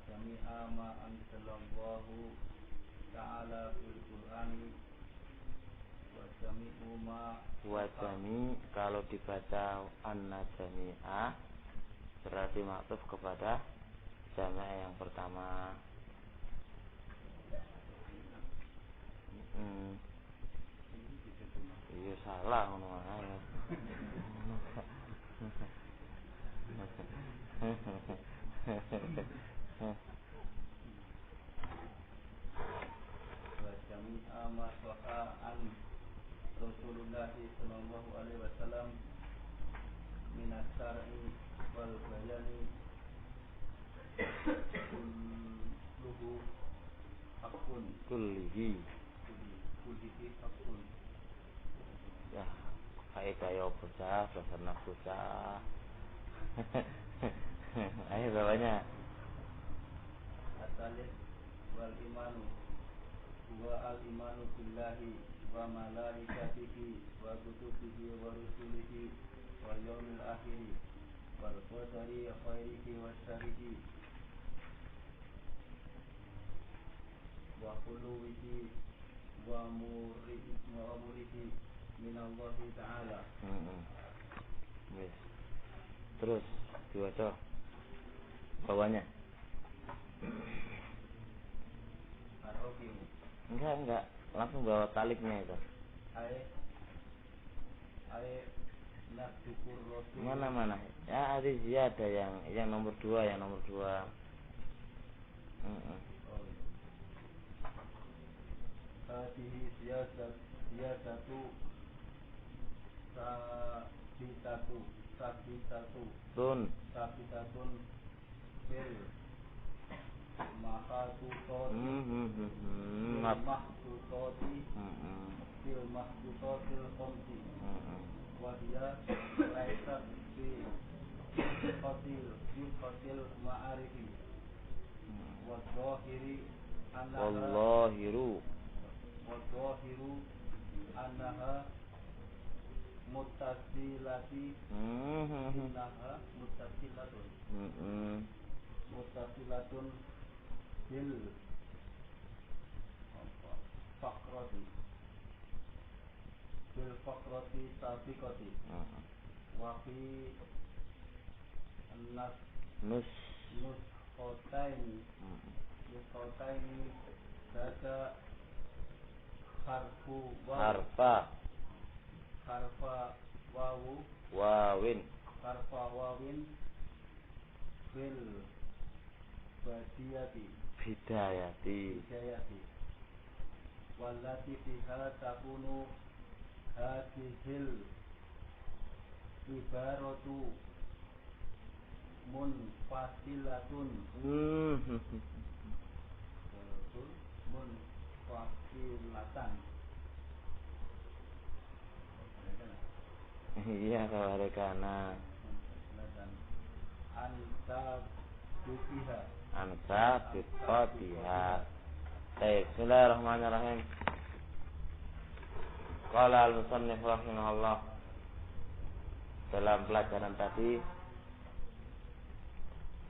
jami'a ma anzalallahu ta'ala fil Qur'ani wa jami'u ma wa jami' kalau dibaca anna jami'a berarti maktuf kepada jami' yang pertama. Iya salah ngono ae. wa jami'a ma saha an Rasulullah sallallahu alaihi wasallam min asy-syar'i wal bayani kulluhu haqqun Kullihi. kullihi haqqun. Ya, faedah ya bocah, bahasa bocah. Ayo bawahnya. Asalih wal imanu huwa al imanu billahi wa malaikatihi wa kutubihi wa rusulihi wa yaumil akhir wal qadari khairihi wa syarrihi wa qulubihi wa murihi minallahi ta'ala. Wis. Terus diwaca bawahnya. Enggak, langsung bawa taliknya itu. Nak syukur Rasul. Mana? Ya ada yang nomor 2, Hadihi siyasatu Tun fil mahdutotil khamsi wa hiya laysat fi qatil ma'arifi wa dhahiri annaha muttasilatun bil faqrati sabiqati wa fi nusqataini dada harfa wawin fil bidayati wallati fiha takunu hadhil ibaratu munfasilatan iya kawarekana anta bifatiha. Baik, bismillahirrahmanirrahim. Qala al-musannif rahimahullah. Dalam pelajaran tadi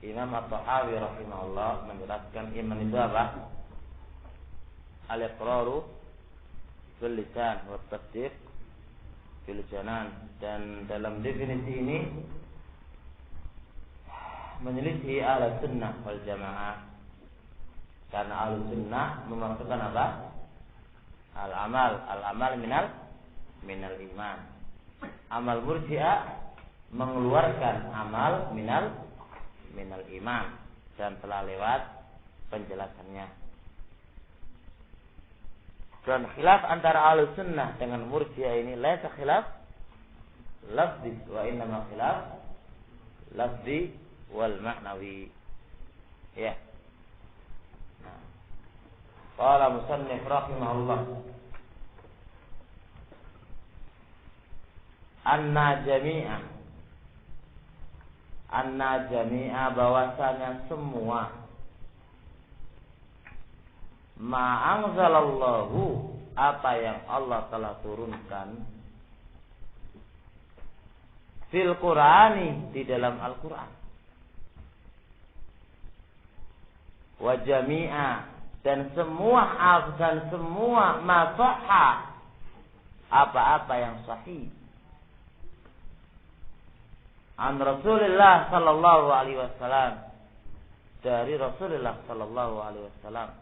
Imam At-Tahawi rahimahullah menjelaskan iman itu apa? Al-iqraru bil lisan wa tasdiq bil janan. Dan dalam definisi ini menyelisih ahli sunnah wal jamaah, karena ahli sunnah memasukkan apa? Al-amal minal iman. Amal murji'ah mengeluarkan amal minal iman, dan telah lewat penjelasannya. Dan khilaf antara ahli sunnah dengan murji'ah ini laisa khilaf lafzi, wa innama khilaf lafzi wal ma'nawi. Ya. Qala musannif rahimahullah. Anna jami'a bahwasanya semua ma'anzalallahu apa yang Allah telah turunkan fil Qur'ani di dalam Al-Qur'an. wa jami'a, dan semua ma sahha, apa-apa yang sahih an Rasulullah sallallahu alaihi wasallam, dari Rasulullah sallallahu alaihi wasallam,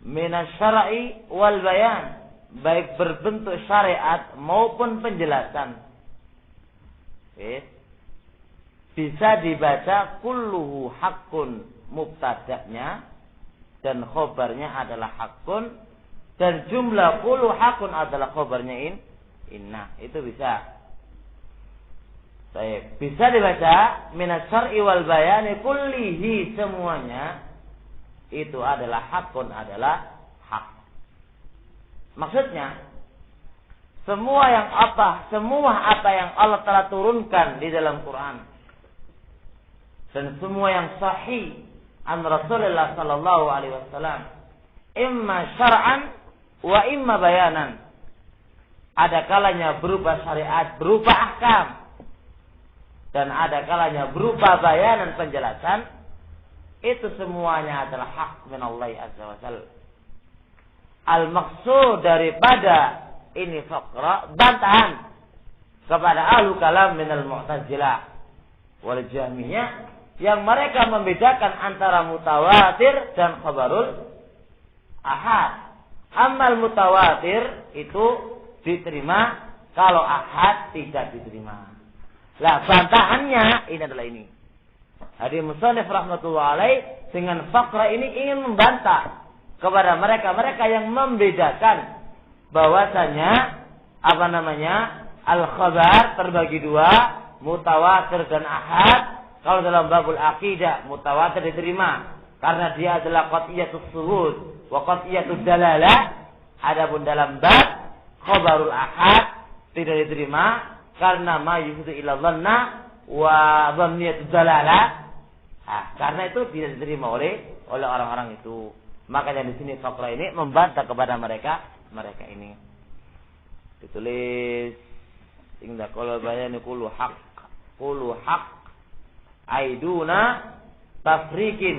minasyara'i wal bayan, baik berbentuk syariat maupun penjelasan. Bisa dibaca kulluhu haqqun, mubtada'nya dan khobarnya adalah haqqun, dan jumlah kullu haqqun adalah khobarnya inna. Itu bisa. Baik, bisa dibaca minasyar'i wal bayani kullihi, semuanya itu adalah hakun, adalah hak. Maksudnya semua apa yang Allah telah turunkan di dalam Quran dan semua yang sahih an Rasulullah sallallahu alaihi wasallam, imma syar'an wa imma bayanan, ada kalanya berupa syariat, berupa ahkam, dan ada kalanya berupa bayanan, penjelasan. Itu semuanya adalah hak min Allah azza wa jalla. Al-maksud daripada ini faqra, bantahan kepada ahlu kalam minal mu'tazilah wal jahmiyah, yang mereka membedakan antara mutawatir dan khabarul ahad. Amal mutawatir itu diterima, kalau ahad tidak diterima. Lah bantahannya ini adalah ini. Hadis musannif rahmatullah alaih dengan faqra ini ingin membantah kepada mereka yang membedakan bahwasanya al-khabar terbagi dua, mutawatir dan ahad. Kalau dalam babul aqidah mutawatir diterima karena dia adalah qat'iyatus suhud wa qat'iyatud dalalah. Adapun dalam bab khabarul ahad tidak diterima karena ma yufidu ila dhanna wa dhanniyatud dalalah. Karena itu tidak diterima oleh orang-orang itu. Makanya di sini faqra ini membantah kepada mereka ini. Ditulis inda qala bayani kullu haq aiduna tafriqin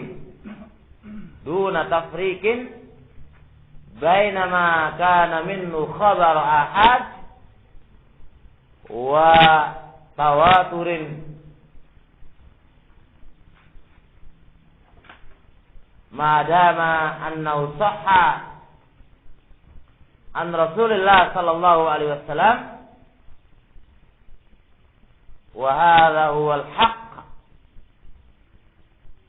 bainama kana minhu khabar ahad wa tawaturin madama annahu sahha an Rasulillah sallallahu alaihi wasallam wa hadha huwa al-haqq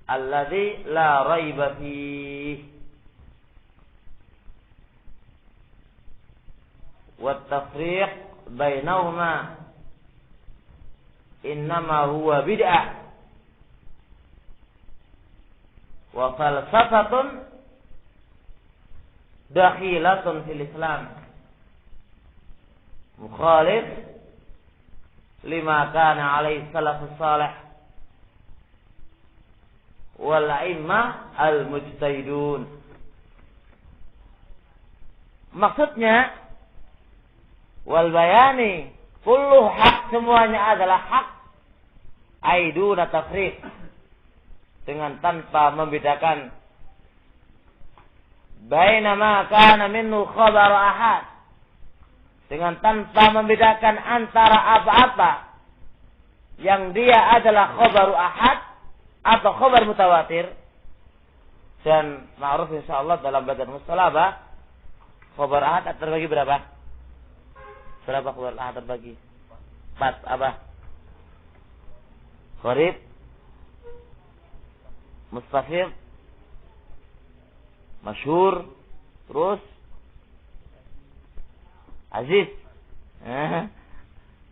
alladhi la raiba fihi wa at-tafriq bainahuma innama huwa bid'ah wa falsafatun dakhilatun fil Islam mukhalif lima kana alaihi salafus salih wal a'immah al mujtahidun. Maksudnya wal bayani kullu hak, semuanya adalah hak, aiduna tafriq, dengan tanpa membedakan bainama kana minhu khabar ahad, dengan tanpa membedakan antara apa-apa yang dia adalah khabar ahad atau khabar mutawatir. Dan ma'ruf insyaallah dalam badan mustalah khabar ahad terbagi berapa? Berapa khabar ahad terbagi? 4 apa? Gharib, mustafid, masyhur, terus aziz.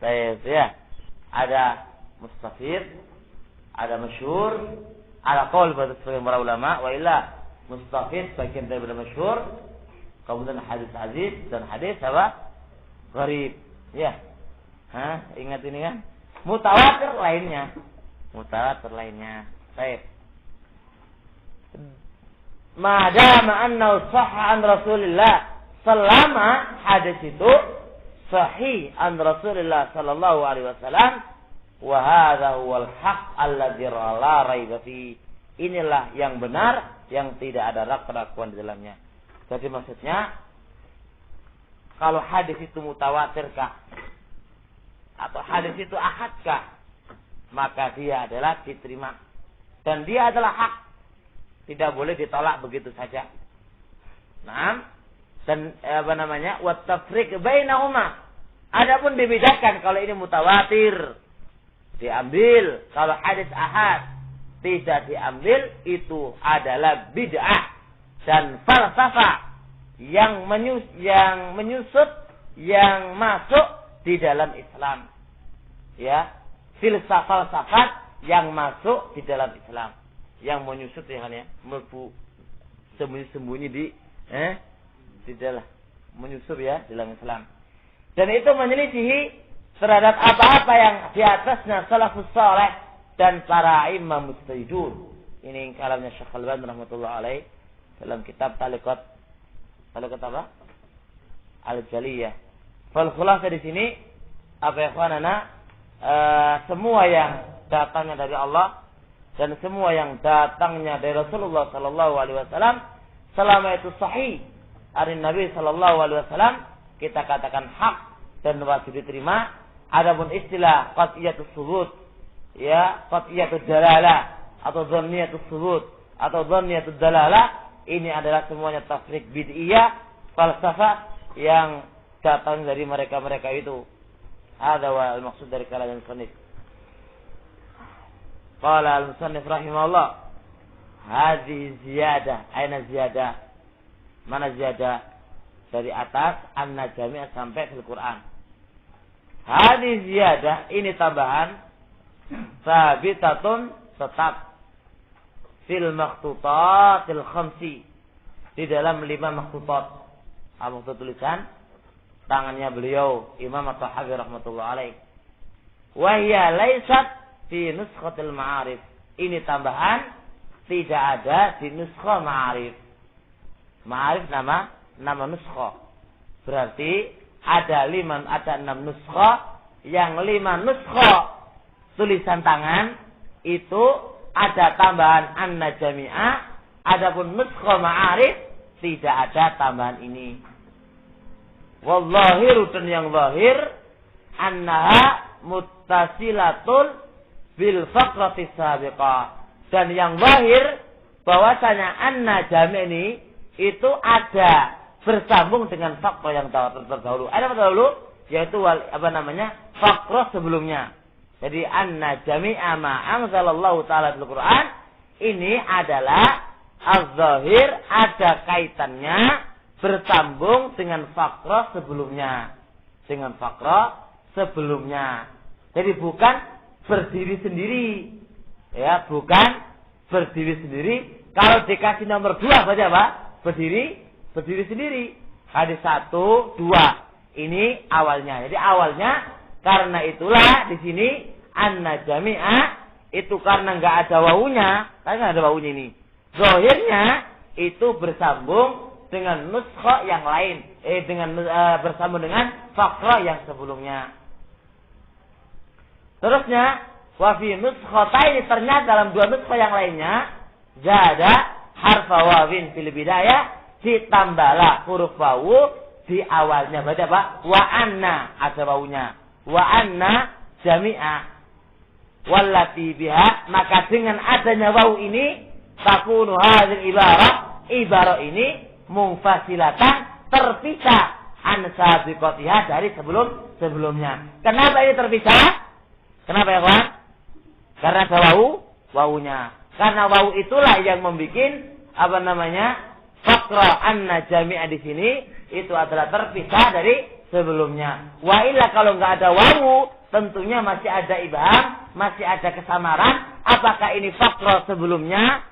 Baik ya. Ada mustafid, ada masyhur, ada qaul pada sebagian para ulama, wa illa mustafid bagian daripada masyhur, kemudian hadis aziz dan hadis apa? Gharib. Ya. Ingat ini kan? Mutawatir lainnya. Baik. Madama annahu sahha an Rasulillah, selama hadis itu sahih an Rasulillah sallallahu alaihi wasallam, Wa hadza huwal haqq alladzi la raiba fi. Inilah yang benar yang tidak ada keraguan di dalamnya. Jadi maksudnya kalau hadis itu mutawatirkah atau hadis itu ahadkah, maka dia adalah diterima dan dia adalah hak. Tidak boleh ditolak begitu saja. Naam. Dan wa tafriq bainahuma. Adapun dibedakan kalau ini mutawatir diambil, kalau hadis ahad tidak diambil, itu adalah bid'ah dan falsafah yang menyusup yang masuk di dalam Islam. Ya, falsafat yang masuk di dalam Islam, yang menyusup ya, melbu sembunyi-sembunyi di dalam menyusup ya dalam Islam. Dan itu menyelisihi terhadap apa-apa yang di atasnya salafus saleh dan para imam mujtahidun. Ini kalamnya Syekh Al-Albani rahmatullah alaih dalam kitab Taliqat apa? Al-Jaliyah. Fal khulasah di sini apa ya ikhwanana, semua yang datangnya dari Allah dan semua yang datangnya dari Rasulullah sallallahu alaihi wasallam selama itu sahih dari Nabi sallallahu alaihi wasallam, kita katakan hak dan wajib diterima. Adapun istilah qat'iyatus subut, ya, qat'iyatud dalalah atau dhanniyatus subut atau dhanniyatud dalalah, ini adalah semuanya tafsir bid'iyah, falsafah yang datang dari mereka-mereka itu. Ada wa maksud dari kalam al-musannif. Qala al-musannif rahimahullah, hadhihi ziyadah. Aina ziyadah? Mana ziyadah? Dari atas an-najmi sampai fil Quran. Hadhihi ziyadah, ini tambahan sabitatun, tetap fil makhtutatil khamsi, di dalam 5 makhtutat. Makhtutat tulisan tangannya beliau Imam At-Tahawi rahmatullah alaih. Wa hiya laysat fi nuskhatil ma'arif. Ini tambahan tidak ada di nuskha ma'arif. Ma'arif nama nuskha. Berarti ada 6 nuskha, yang 5 nuskha tulisan tangan itu ada tambahan an-najmi'ah. Adapun nuskha ma'arif tidak ada tambahan ini. Wallahiru, dan yang zahir annaha muttasilatul bil faqrati sabiqah. Dan yang zahir bahwasanya an-najmi ini itu ada bersambung dengan faktor yang terdahulu. Ada apa terdahulu? Yaitu faktor sebelumnya. Jadi an-najmi'a ma anzalallahu ta'ala fil Quran, ini adalah az-zahir, ada kaitannya bersambung dengan faktor sebelumnya. Jadi bukan berdiri sendiri. Ya, bukan berdiri sendiri. Kalau dikasih nomor 2 berarti apa? Berdiri sendiri. Hadis 1, 2. Ini awalnya. Jadi awalnya karena itulah di sini an-najmi'ah itu karena enggak ada wawunya, karena ada wawunya ini. Zahirnya itu bersambung dengan nuskha yang lain, bersambung dengan fakra yang sebelumnya. Terusnya, wa fi nuskhataini, ternyata dalam 2 nuskha yang lainnya zada harfa wawin fil bidayah, ditambahlah huruf wawu di awalnya. Berarti apa? Wa anna, ada wawunya. Wa anna jami'a wallati biha, maka dengan adanya wawu ini takunu hadhil ibarah ini munfasilatan, terpisah an sabiqatiha, dari sebelumnya. Kenapa ini terpisah? Kenapa ya kawan? Karena ada wawunya. Karena wawu itulah yang membuat fakra an-najmi'ah di sini itu adalah terpisah dari sebelumnya. Wa illa, kalau enggak ada wawu, tentunya masih ada ibham, masih ada kesamaran. Apakah ini fakra sebelumnya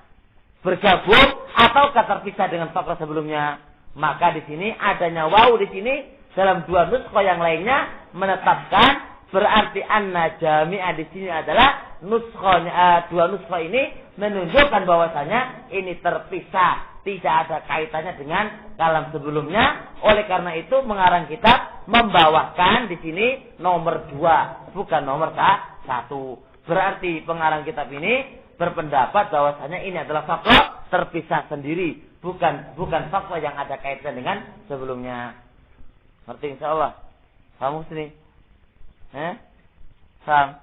bergabung atau terpisah dengan fakra sebelumnya? Maka di sini adanya wawu di sini dalam 2 nuskha yang lainnya menetapkan berarti an-najmi'ah di sini adalah nuskhanya. 2 nuskha ini menunjukkan bahwasanya ini terpisah tidak ada kaitannya dengan kalam sebelumnya. Oleh karena itu mengarang kitab membawakan di sini nomor 2, bukan nomor 1. Berarti pengarang kitab ini berpendapat bahwasanya ini adalah fatwa terpisah sendiri, bukan fatwa yang ada kaitan dengan sebelumnya. Ngerti insyaallah? Kamu sini? Paham?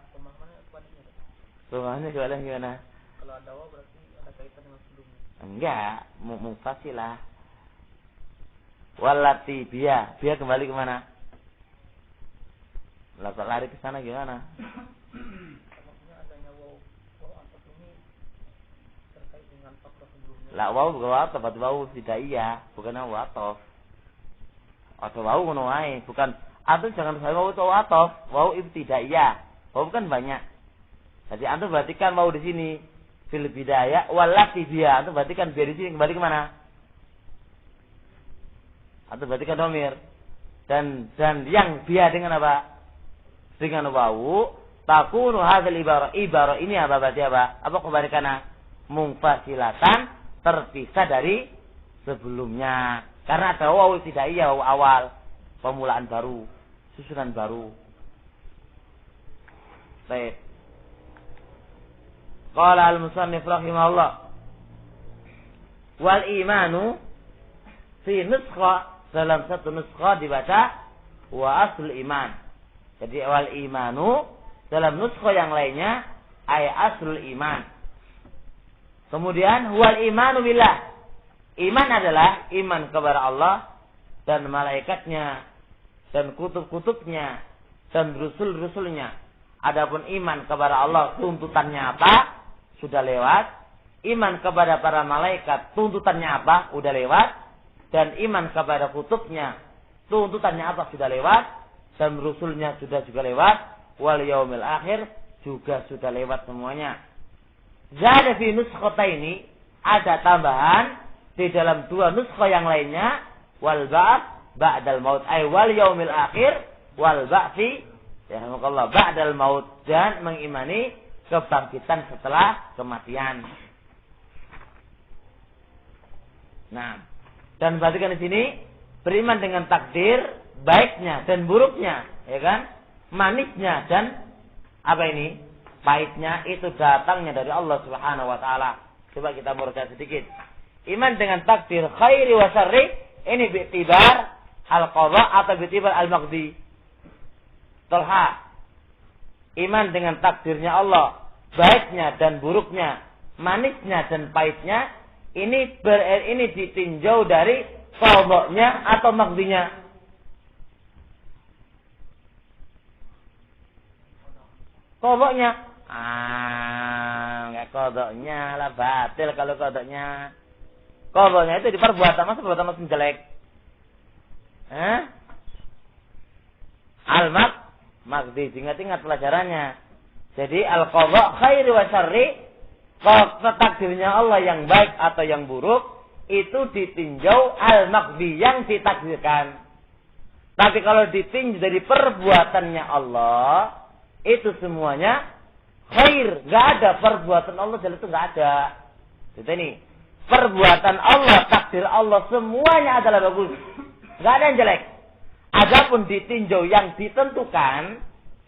Pemahamannya gimana? Kalau ada waw berarti ada kaitan dengan sebelumnya. Enggak, mufasilah. Walati biya kembali kemana? Lah kok lari ke sana gimana? Maksudnya adanya waw ataf ini terkait dengan fakta sebelumnya. Lah waw bukan waw ataf, waw tidak iya, bukan waw ataf. Atau waw ngono wae, bukan antum jangan saya waw itu waw ataf, waw ibtidaiyah. Waw kan banyak. Jadi antum perhatikan waw di sini fil bidayah walati biya. Antum perhatikan biya di sini kembali ke mana? Antum perhatikan domir. Dan yang biya dengan apa? Dengan wawu takunu hadzal ibarah ini apa berarti apa? Apa kebalikannya? Munfasilatan, terpisah dari sebelumnya. Karena ada wawu tidak iya, wawu awal, pemulaan baru, susunan baru. Baik. Qala al-musannif rahimahullah wal imanu fi nuskha, dalam satu nuskha dibaca wa asl iman. Jadi wal imanu dalam nuskha yang lainnya ay aslul iman. Kemudian wal imanu billah, iman adalah iman kepada Allah dan malaikatnya dan kutub-kutubnya dan rasul-rasulnya. Adapun iman kepada Allah tuntutannya apa? Sudah lewat. Iman kepada para malaikat tuntutannya apa? Udah lewat. Dan iman kepada kutubnya tuntutannya apa? Sudah lewat. Dan rasulnya sudah juga lewat. Wal yaumil akhir juga sudah lewat semuanya. Zada fi nuskhata ini ada tambahan di dalam 2 nuskha yang lainnya, wal ba'ats ba'dal maut ay wal yaumil akhir wal ba'tsi ya Allah ba'dal maut, dan mengimani kebangkitan setelah kematian. Nah, dan perhatikan di sini beriman dengan takdir baiknya dan buruknya, ya kan? Manisnya dan apa ini? Pahitnya itu datangnya dari Allah Subhanahu wa taala. Coba kita murka sedikit. Iman dengan takdir khairi wa syarri ini bi'tibar al-qadha atau bi'tibar al-maqdi. Tolha. Iman dengan takdirnya Allah, baiknya dan buruknya, manisnya dan pahitnya, ini ditinjau dari qadha-nya atau maqdinya. Qadha-nya. Enggak qadha-nya lah, batil kalau qadha-nya. Qadha-nya itu di perbuatan, masa perbuatan masih jelek. Al-maqdi, ingat-ingat pelajarannya. Jadi al-qadha khairi wa syarri, takdirnya Allah yang baik atau yang buruk itu ditinjau al-maqdi yang ditakdirkan. Tapi kalau ditinjau dari perbuatannya Allah, itu semuanya khair. Enggak ada perbuatan Allah jelek, itu enggak ada. Jadi ini perbuatan Allah, takdir Allah semuanya adalah bagus. Enggak ada yang jelek. Adapun ditinjau yang ditentukan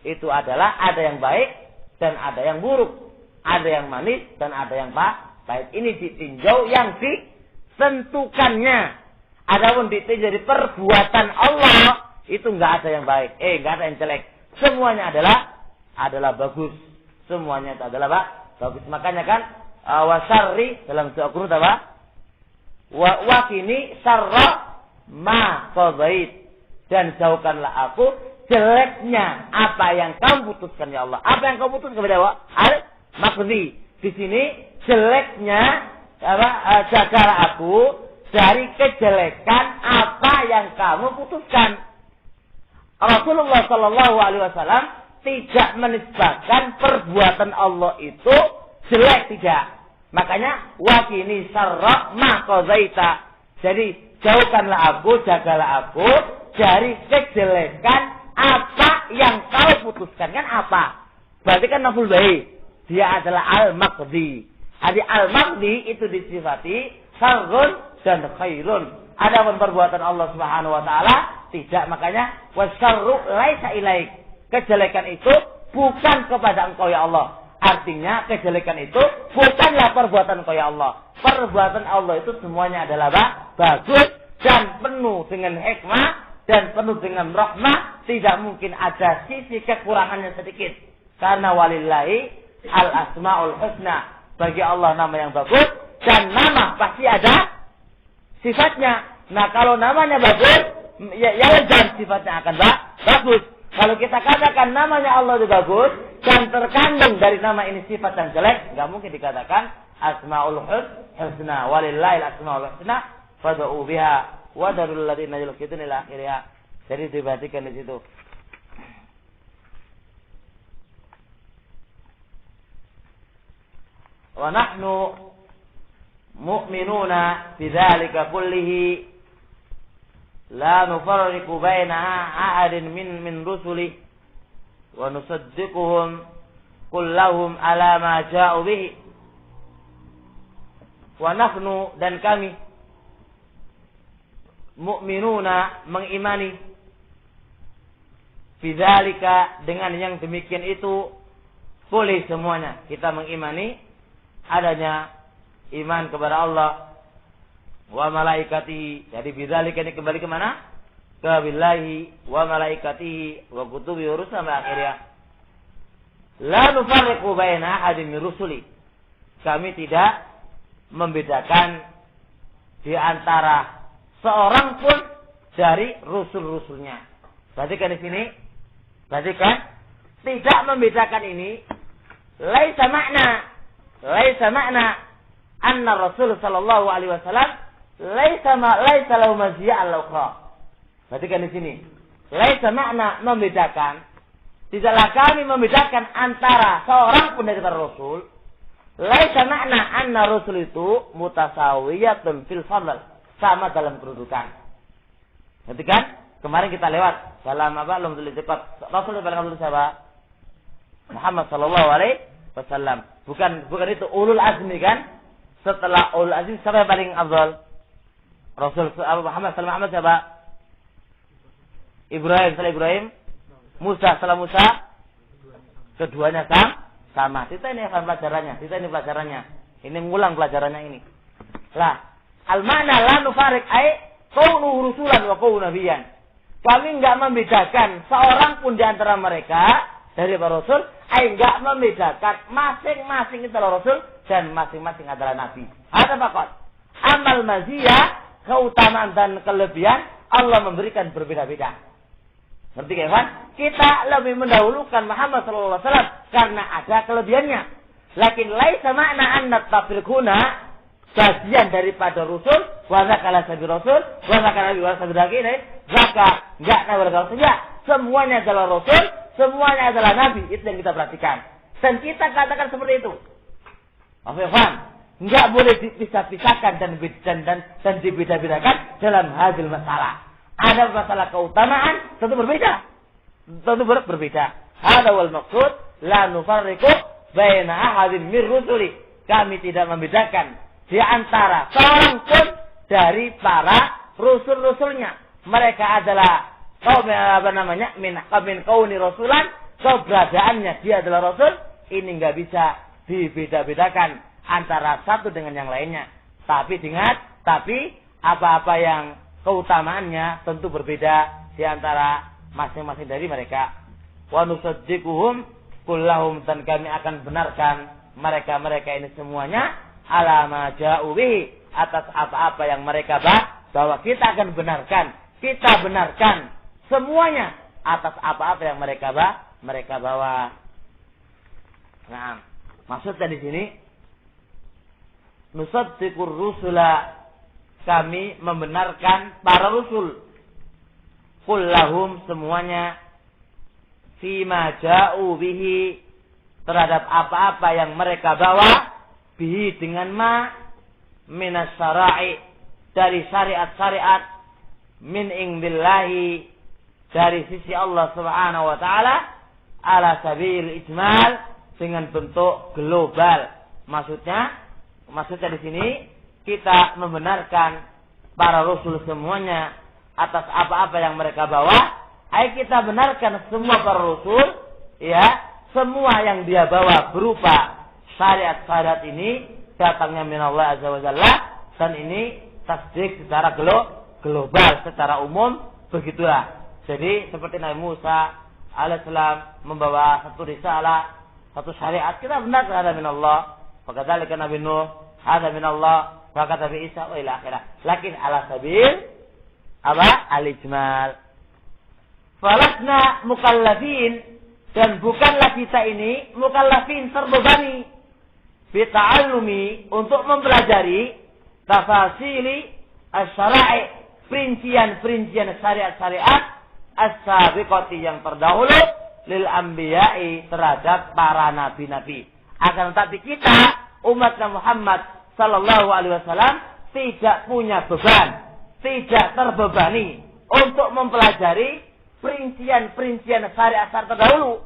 itu adalah ada yang baik dan ada yang buruk, ada yang manis dan ada yang pahit. Ini ditinjau yang ditentukannya. Adapun ditinjau dari perbuatan Allah itu enggak ada yang baik, enggak ada yang jelek. Semuanya adalah bagus. Semuanya itu adalah bagus. Makanya kan wasarri dalam surah Qur'an apa? Wa kini sarra ma qadait, dan jauhkanlah aku jeleknya apa yang kamu putuskan ya Allah. Apa yang kamu putuskan kepada Allah? Al-maqdi. Di sini jeleknya jagalah aku dari kejelekan apa yang kamu putuskan. Rasulullah Shallallahu Alaihi Wasallam tidak menisbahkan perbuatan Allah itu jelek, tidak. Makanya wakini sarra ma qadaita. Jadi jauhkanlah aku, jagalah aku dari kejelekan apa yang kau putuskan. Kan apa? Berarti kan maf'ul bih. Dia adalah al-maqdi. Jadi al-maqdi itu disifati syarrun dan khairun. Adapun perbuatan Allah Subhanahu wa taala tidak, makanya wasyarru laisa ilaik. Kejelekan itu bukan kepada engkau ya Allah. Artinya kejelekan itu bukanlah perbuatan engkau ya Allah. Perbuatan Allah itu semuanya adalah bagus dan penuh dengan hikmah dan penuh dengan rahmah. Tidak mungkin ada sisi kekurangannya sedikit. Karena walillahi al-asma'ul husna. Bagi Allah nama yang bagus dan nama pasti ada sifatnya. Nah, kalau namanya bagus, ya dan sifatnya akan bagus. Kalau kita katakan namanya Allah itu bagus dan terkandung dari nama ini sifat yang jelek, nggak mungkin dikatakan asmaul husna. Walillahi al-asmaul husna fad'u biha wa darul ladzina yulqituna ila akhirih. Jadi diperhatikan di situ. Wa nahnu mu'minuna bidzalika kullihi la nufarriqu baina ahadin min rusuli wa nusaddiquhum kullahum ala ma ja'u bihi. Wa nahnu, dan kami mu'minuna, mengimani bidzalika, dengan yang demikian itu, boleh semuanya kita mengimani adanya iman kepada Allah wa malaikatihi. Jadi bidzalika ini kembali ke mana? Ke billahi wa malaikatihi wa kutubihi wa rusulihi sampai akhirnya. La nufarriqu baina ahadin min rusuli. Kami tidak membedakan di antara seorang pun dari rusul-rusulnya. Perhatikan di sini. Perhatikan, tidak membedakan ini laisa makna anna Rasul sallallahu alaihi wasallam laisa lahu maziyah al-ukhra. Perhatikan di sini. Laisa makna membedakan, tidaklah kami membedakan antara seorang pun dari para rasul. Laisa makna anna Rasul itu mutasawiyatun fil fadl, sama dalam kedudukan. Perhatikan, kemarin kita lewat dalam belum cepat. Rasul paling afdal siapa? Muhammad sallallahu alaihi wasallam. Bukan itu ulul azmi kan? Setelah ulul azmi siapa yang paling afdal? Rasul Muhammad sallallahu alaihi wasallam siapa? Ibrahim, setelah Ibrahim. Musa, setelah Musa. Keduanya sama. Kita ini akan pelajarannya. Ini ngulang pelajarannya ini. Lah, al-ma'na la nufarik ay kaunu rusulan wa kaunu nabiyan. Kami enggak membedakan seorang pun di antara mereka dari para rasul, enggak membedakan masing-masing itu adalah rasul dan masing-masing adalah nabi. Ada pakot. Amal maziyah, keutamaan dan kelebihan Allah memberikan berbeda-beda. Ngerti kan? Kita lebih mendahulukan Muhammad sallallahu alaihi wasallam karena ada kelebihannya. Lakin laisa makna anna tafriquna bagian daripada rasul, wa zakala sabi rasul, wa zakala nabi wa sabi ini, zaka enggak nabar saja. Semuanya adalah rasul, semuanya adalah nabi. Itu yang kita perhatikan. Dan kita katakan seperti itu. Afwan, enggak boleh dipisah-pisahkan dan dibeda-bedakan dalam hadil masalah. Ada masalah keutamaan tentu berbeda. Hada wal maksud la nufarriqu baina ahadin min rusuli. Kami tidak membedakan di antara seorang pun dari para rasul-rasulnya. Mereka adalah min kauni rasulan, keberadaannya dia adalah rasul. Ini enggak bisa dibeda-bedakan antara satu dengan yang lainnya. Tapi apa-apa yang keutamaannya tentu berbeda di antara masing-masing dari mereka. Wa nusaddiquhum kullahum, dan kami akan benarkan mereka ini semuanya ala ma ja'u bihi, atas apa-apa yang mereka bawa. Kita akan benarkan. Kita benarkan semuanya atas apa-apa yang mereka bawa. Nah, maksudnya di sini nusaddiqur rusula, kami membenarkan para rasul, kullahum semuanya, fima ja'u bihi, terhadap apa-apa yang mereka bawa, bihi dengan minas syara'i, dari syariat-syariat, min indillahi, dari sisi Allah subhanahu wa ta'ala, ala sabil ijmal, dengan bentuk global. Maksudnya di sini kita membenarkan para rasul semuanya atas apa-apa yang mereka bawa. Ayo kita benarkan semua para rasul, ya, semua yang dia bawa berupa syariat-syariat ini datangnya minallah azza wa jalla, dan ini tasdik secara global, secara umum, begitulah. Jadi seperti Nabi Musa alaihissalam membawa satu risalah, satu syariat, kita benar ada minallah. Fakadzalika Nabi Nuh ada minallah, fakata Nabi Isa wa ila akhirah. Lakin ala sabil al-ijmal. Falasna mukallafin, dan bukanlah kita ini mukallafin, terbebani bita'allumi, untuk mempelajari tafasili asy-syara'i, perincian-perincian syariat-syariat as-sabiqati, yang terdahulu, lil anbiya'i, terhadap para nabi-nabi. Akan tetapi kita umat Muhammad sallallahu alaihi wasallam tidak punya beban, tidak terbebani untuk mempelajari perincian-perincian syariat terdahulu.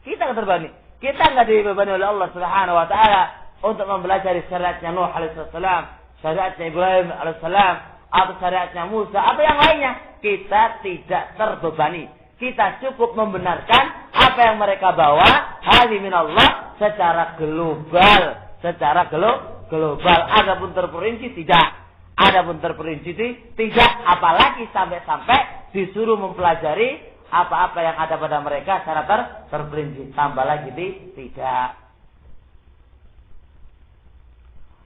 Kita nggak terbebani. Kita nggak dibebani oleh Allah Subhanahu wa taala untuk mempelajari syariatnya Nuh alaihissalam, syariatnya Ibrahim alaihissalam, atau syariatnya Musa, atau yang lainnya. Kita tidak terbebani. Kita cukup membenarkan apa yang mereka bawa, hadhi minallah, secara global, global. Adapun terperinci tidak. Adapun terperinci tidak, apalagi sampai disuruh mempelajari apa-apa yang ada pada mereka secara terperinci. Tambah lagi tidak.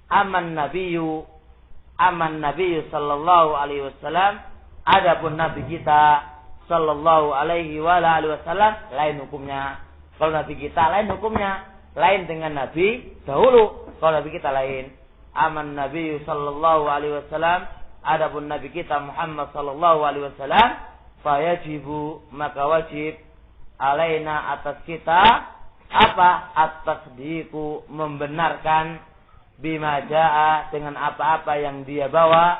Aman Nabiyyu sallallahu alaihi wasallam, adapun Nabi kita sallallahu alaihi wasallam, lain hukumnya. Kalau Nabi kita lain hukumnya, lain dengan Nabi dahulu. Kalau Nabi kita lain. Aman Nabi sallallahu alaihi wasallam, adapun Nabi kita Muhammad sallallahu alaihi wasallam, fayajibu, maka wajib, alaina, atas kita, apa? At-tasdiqu, membenarkan, bima jaa, dengan apa-apa yang dia bawa,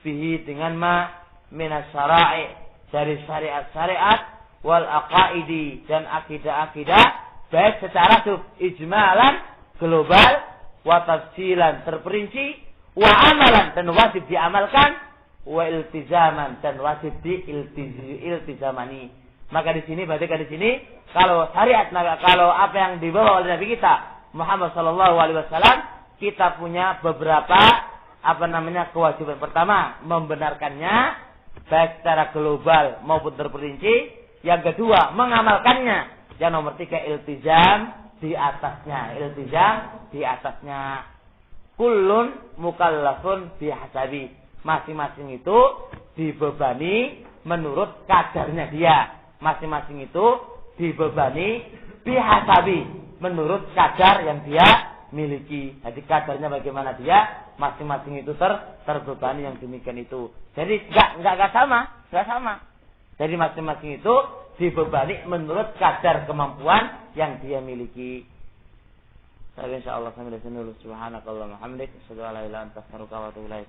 fihi, dengan ma, minas syara'i, dari syariat-syariat, wal aqaidi, dan akidah-akidah, baik secara ijmalan, global, wa tafsilan, terperinci, wa amalan, dan wajib diamalkan, wa iltizaman, dan wajib diiltizamani. Maka di sini, perhatikan di sini, kalau syariat, kalau apa yang dibawa oleh Nabi kita Muhammad sallallahu alaihi wasallam, kita punya beberapa kewajiban. Pertama, membenarkannya baik secara global maupun terperinci. Yang kedua, mengamalkannya. Yang nomor 3, iltizam di atasnya. Kullun mukallafun bihasabi. Masing-masing itu dibebani menurut kadarnya dia. Masing-masing itu dibebani bihasabi, menurut kadar yang dia miliki. Jadi kadarnya bagaimana dia, masing-masing itu terbebani yang demikian itu. Jadi enggak sama. Jadi masing-masing itu dibebani menurut kadar kemampuan yang dia miliki. Insyaallah sampai di sini. Subhanakallahumma hamdik, asyhadu an la ilaha illa anta, astaghfiruka wa atubu ilaik.